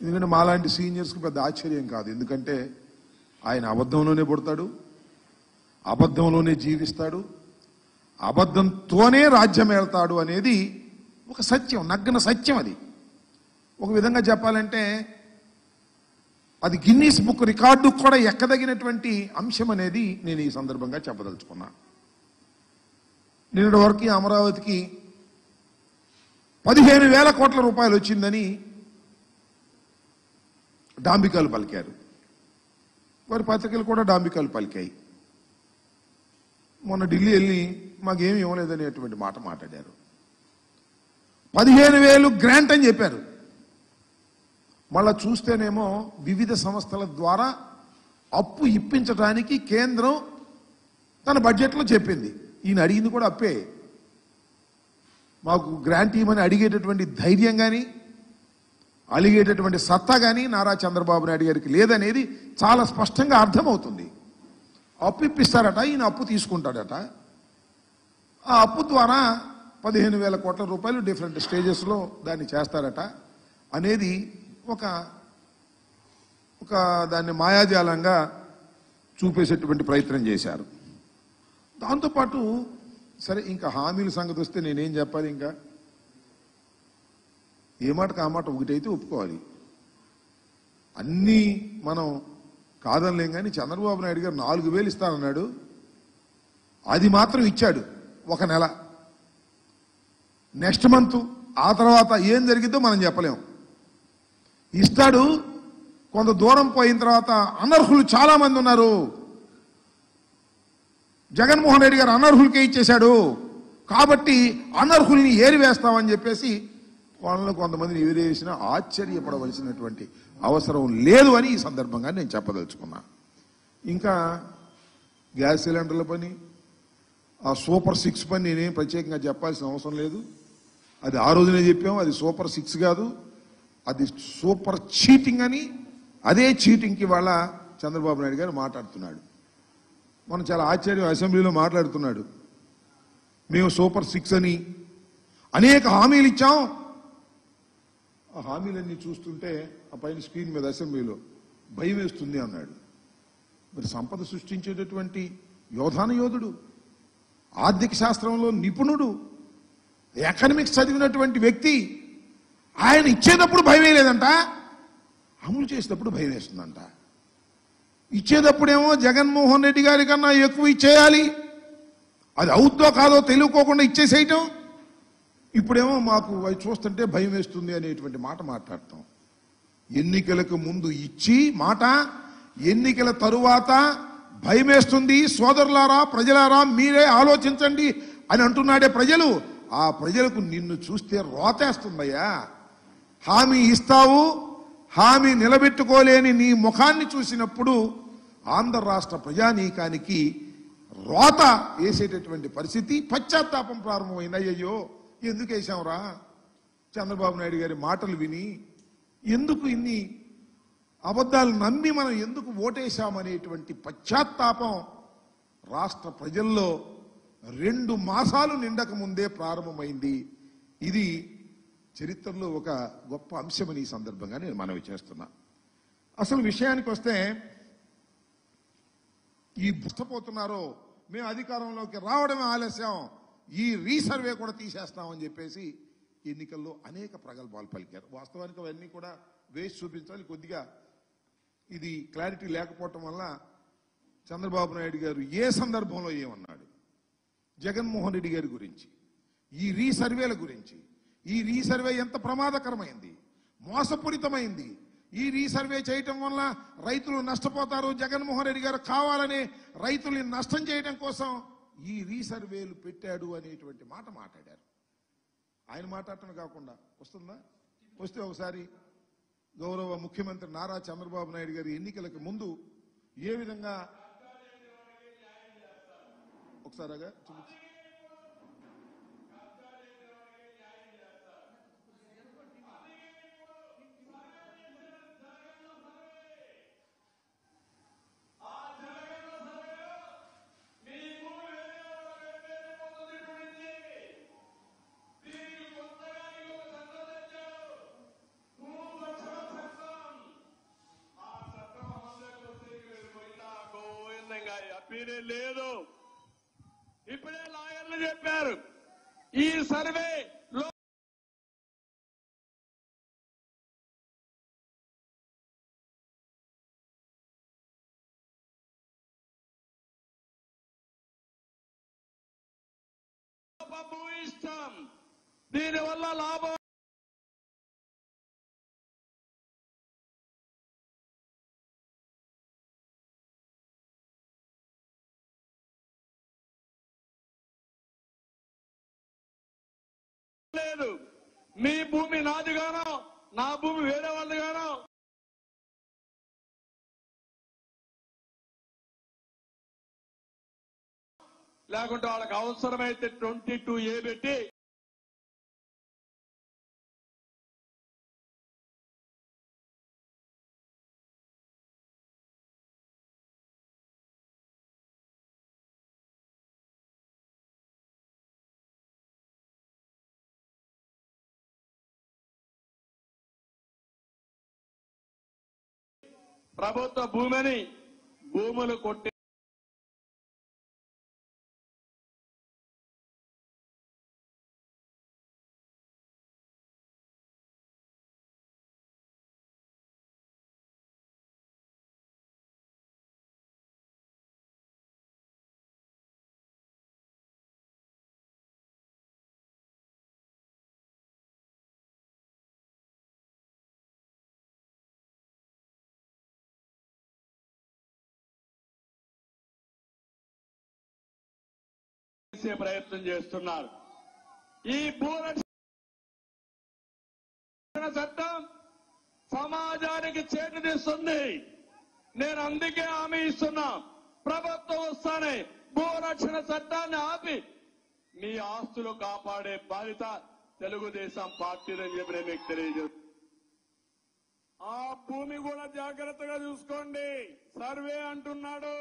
ఎందుకంటే మాలాంటి సీనియర్స్కి పెద్ద ఆశ్చర్యం కాదు. ఎందుకంటే ఆయన అబద్ధంలోనే పుడతాడు, అబద్ధంలోనే జీవిస్తాడు, అబద్ధంతోనే రాజ్యం ఏళ్తాడు అనేది ఒక సత్యం, నగ్న సత్యం. అది ఒక విధంగా చెప్పాలంటే అది గిన్నీస్ బుక్ రికార్డు కూడా ఎక్కదగినటువంటి అంశం అనేది నేను ఈ సందర్భంగా చెప్పదలుచుకున్నా. నిన్నటి వరకు అమరావతికి 15,000 కోట్ల రూపాయలు వచ్చిందని డాంబికాలు పలికారు. వారి పత్రికలు కూడా డాంబికాలు పలికాయి. మొన్న ఢిల్లీ వెళ్ళి మాకేమి ఇవ్వలేదనేటువంటి మాట మాట్లాడారు. 15,000 గ్రాంట్ అని చెప్పారు. మళ్ళా చూస్తేనేమో వివిధ సంస్థల ద్వారా అప్పు ఇప్పించడానికి కేంద్రం తన బడ్జెట్లో చెప్పింది. ఈయన అడిగింది కూడా అప్పే. మాకు గ్రాంట్ ఇవ్వమని అడిగేటటువంటి ధైర్యం కానీ అలిగేటటువంటి సత్తా కానీ నారా చంద్రబాబు నాయుడు గారికి లేదనేది చాలా స్పష్టంగా అర్థమవుతుంది. అప్పు ఇప్పిస్తారట, ఈయన అప్పు తీసుకుంటాడట. ఆ అప్పు ద్వారా 15,000 కోట్ల రూపాయలు డిఫరెంట్ స్టేజెస్లో దాన్ని చేస్తారట అనేది ఒక దాన్ని మాయాజాలంగా చూపేసేటువంటి ప్రయత్నం చేశారు. దాంతోపాటు సరే ఇంకా హామీల సంగతి వస్తే నేనేం చెప్పాలి? ఇంకా ఏ మాటకు ఆ మాట ఒకటైతే ఒప్పుకోవాలి. అన్నీ మనం కాదనలేం. కానీ చంద్రబాబు నాయుడు గారు 4,000 ఇస్తానన్నాడు, అది మాత్రం ఇచ్చాడు 1 నెల. నెక్స్ట్ మంత్ ఆ తర్వాత ఏం జరిగిద్దో మనం చెప్పలేం. ఇస్తాడు, కొంత దూరం పోయిన తర్వాత అనర్హులు చాలా మంది ఉన్నారు, జగన్మోహన్ రెడ్డి గారు అనర్హులకే ఇచ్చేశాడు, కాబట్టి అనర్హుల్ని ఏరివేస్తామని చెప్పేసి వాళ్ళలో కొంతమందిని ఏరివేసినా ఆశ్చర్యపడవలసినటువంటి అవసరం లేదు అని ఈ సందర్భంగా నేను చెప్పదలుచుకున్నా. ఇంకా గ్యాస్ సిలిండర్ల పని, ఆ సూపర్ 6 పని నేనేం ప్రత్యేకంగా చెప్పాల్సిన అవసరం లేదు. అది ఆ రోజునే చెప్పాము. అది సూపర్ 6 కాదు, అది సూపర్ చీటింగ్ అని. అదే చీటింగ్కి వాళ్ళ చంద్రబాబు నాయుడు గారు మాట్లాడుతున్నాడు. మనం చాలా ఆశ్చర్యం, అసెంబ్లీలో మాట్లాడుతున్నాడు. మేము సూపర్ 6 అని అనేక హామీలు ఇచ్చాం. ఆ హామీలన్నీ చూస్తుంటే ఆ పైన స్క్రీన్ మీద అసెంబ్లీలో భయం వేస్తుంది అన్నాడు. మరి సంపద సృష్టించేటటువంటి యోధుడు, ఆర్థిక శాస్త్రంలో నిపుణుడు, ఎకనామిక్స్ చదివినటువంటి వ్యక్తి, ఆయన ఇచ్చేటప్పుడు భయం లేదంట, అమలు చేసేటప్పుడు భయం వేస్తుందంట. ఇచ్చేటప్పుడేమో జగన్మోహన్ రెడ్డి గారి కన్నా ఎక్కువ ఇచ్చేయాలి, అది అవుద్దో కాదో తెలియకోకుండా ఇచ్చేసేయటం. ఇప్పుడేమో మాకు అవి చూస్తుంటే భయం వేస్తుంది అనేటువంటి మాట మాట్లాడతాం. ఎన్నికలకు ముందు ఇచ్చి మాట, ఎన్నికల తరువాత భయం వేస్తుంది. సోదరులారా, ప్రజలారా, మీరే ఆలోచించండి అని అంటున్నాడే ప్రజలు. ఆ ప్రజలకు నిన్ను చూస్తే రోతేస్తుందయ్యా. హామీ ఇస్తావు, హామీ నిలబెట్టుకోలేని నీ ముఖాన్ని చూసినప్పుడు ఆంధ్ర రాష్ట్ర ప్రజానీకానికి రోత వేసేటటువంటి పరిస్థితి, పశ్చాత్తాపం ప్రారంభమైంది. అయ్యయ్యో ఎందుకు వేసాంరా, చంద్రబాబు నాయుడు గారి మాటలు విని ఎందుకు ఇన్ని అబద్ధాలు నమ్మి మనం ఎందుకు ఓటేశామనేటువంటి పశ్చాత్తాపం రాష్ట్ర ప్రజల్లో 2 మాసాలు నిండక ముందే ప్రారంభమైంది. ఇది చరిత్రలో ఒక గొప్ప అంశమని ఈ సందర్భంగా నేను మనవి చేస్తున్నా. అసలు విషయానికి వస్తే ఈ బుష్టపోతున్నారో మేము అధికారంలోకి రావడమే ఆలస్యం, ఈ రీసర్వే కూడా తీసేస్తామని చెప్పేసి ఎన్నికల్లో అనేక ప్రగల్భాలు పలికారు. వాస్తవానికి అవన్నీ కూడా వేసి చూపించాలి. కొద్దిగా ఇది క్లారిటీ లేకపోవటం వల్ల చంద్రబాబు నాయుడు గారు ఏ సందర్భంలో ఏమన్నాడు, జగన్మోహన్ రెడ్డి గారి గురించి, ఈ రీసర్వేల గురించి, ఈ రీసర్వే ఎంత ప్రమాదకరమైంది, మోసపూరితమైంది, ఈ రీసర్వే చేయటం వల్ల రైతులు నష్టపోతారు, జగన్మోహన్ రెడ్డి గారు కావాలని రైతుల్ని నష్టం చేయడం కోసం ఈ రీసర్వేలు పెట్టాడు అనేటువంటి మాట మాట్లాడారు. ఆయన మాట్లాడటం కాకుండా వస్తుందా? వస్తే ఒకసారి గౌరవ ముఖ్యమంత్రి నారా చంద్రబాబు నాయుడు గారి ఎన్నికలకు ముందు ఏ విధంగా ఒకసారిగా చూపించి సర్వేనే లేదు. ఇప్పుడే లాయర్లు చెప్పారు ఈ సర్వేలో భూ ఇష్టం, దీనివల్ల లాభం లేదు. మీ భూమి నాదిగానో నా భూమి వేరే వాళ్ళదిగానో లేకుంటే వాళ్ళకి అవసరమైతే 22A పెట్టి ప్రభుత్వ భూమిని భూములు కొట్టి చేసే ప్రయత్నం చేస్తున్నారు. ఈ భూరక్షణ చట్టం సమాజానికి చేటునిస్తుంది. నేను అందుకే హామీ ఇస్తున్నా, ప్రభుత్వం వస్తానే భూరక్షణ చట్టాన్ని ఆపి మీ ఆస్తులు కాపాడే బాధ్యత తెలుగుదేశం పార్టీలని చెప్పి నేను మీకు తెలియజేస్తాను. ఆ భూమి కూడా జాగ్రత్తగా చూసుకోండి. సర్వే అంటున్నాడు,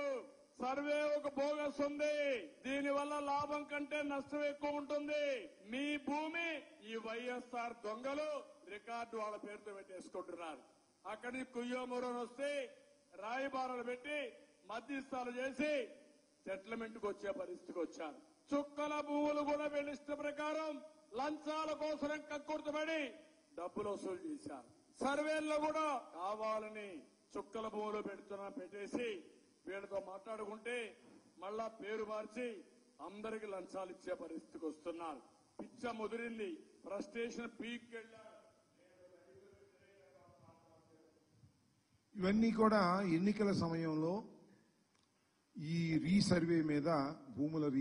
సర్వే ఒక బోగస్ ఉంది. దీనివల్ల లాభం కంటే నష్టం ఎక్కువ ఉంటుంది. మీ భూమి ఈ వైఎస్ఆర్ దొంగలు రికార్డు వాళ్ళ పేరుతో పెట్టేసుకుంటున్నారు. అక్కడి నుంచి కుయ్యోమూరని వస్తే రాయబారాలు పెట్టి మధ్యస్థాలు చేసి సెటిల్మెంట్కి వచ్చే పరిస్థితికి వచ్చారు. చుక్కల భూములు కూడా వీళ్ళ ఇష్ట ప్రకారం లంచాల కోసం కక్కుర్తపడి డబ్బులు వసూలు చేశారు. సర్వేల్లో కూడా కావాలని చుక్కల భూములు పెట్టేసి వీళ్ళతో మాట్లాడుకుంటే మళ్ళా పేరు మార్చి అందరికి లంచాలు ఇచ్చే పరిస్థితికి వస్తున్నారు. పిచ్చ ముదిరింది, ఫ్రస్ట్రేషన్ పీక్ వెళ్ళారు. ఇవన్నీ కూడా ఎన్నికల సమయంలో ఈ రీసర్వే మీద భూముల